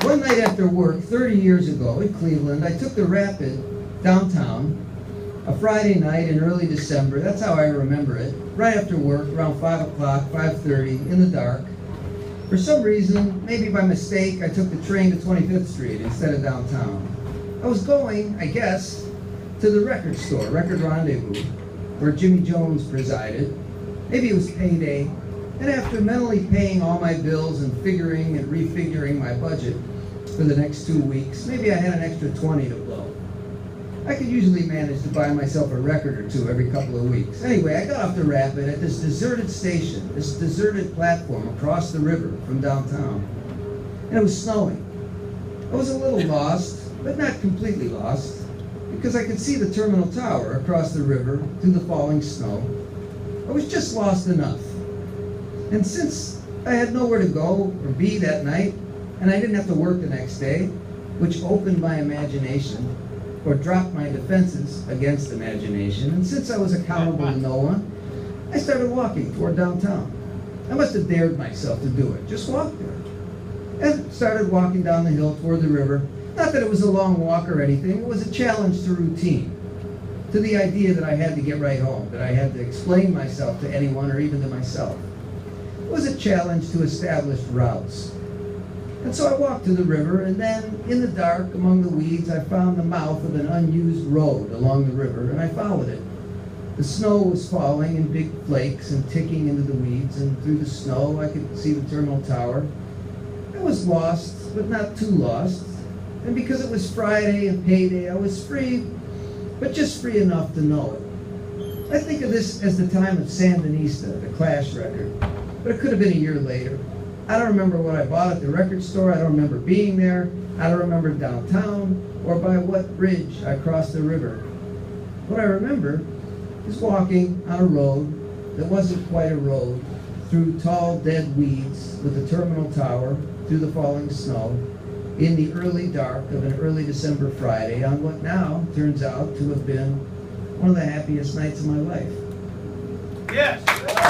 One night after work, 30 years ago in Cleveland, I took the Rapid downtown, a Friday night in early December. That's how I remember it. Right after work, around 5 o'clock, 5:30, in the dark. For some reason, maybe by mistake, I took the train to 25th Street instead of downtown. I was going, I guess, to the record store, Record Rendezvous, where Jimmy Jones presided. Maybe it was payday, and after mentally paying all my bills and figuring and refiguring my budget for the next 2 weeks, maybe I had an extra 20 to blow. I could usually manage to buy myself a record or two every couple of weeks. Anyway, I got off the Rapid at this deserted station, this deserted platform across the river from downtown, and it was snowing. I was a little lost, but not completely lost, because I could see the terminal tower across the river through the falling snow. I was just lost enough. And since I had nowhere to go or be that night, and I didn't have to work the next day, which opened my imagination, or dropped my defenses against imagination, and since I was accountable to no one, I started walking toward downtown. I must have dared myself to do it, just walk there. And started walking down the hill toward the river. Not that it was a long walk or anything, it was a challenge to routine, to the idea that I had to get right home, that I had to explain myself to anyone or even to myself. It was a challenge to established routes. And so I walked to the river, and then, in the dark, among the weeds, I found the mouth of an unused road along the river, and I followed it. The snow was falling in big flakes and ticking into the weeds, and through the snow I could see the terminal tower. I was lost, but not too lost. And because it was Friday and payday, I was free, but just free enough to know it. I think of this as the time of Sandinista, the Clash record, but it could have been a year later. I don't remember what I bought at the record store. I don't remember being there. I don't remember downtown or by what bridge I crossed the river. What I remember is walking on a road that wasn't quite a road, through tall dead weeds with the terminal tower, through the falling snow, in the early dark of an early December Friday on what now turns out to have been one of the happiest nights of my life. Yes.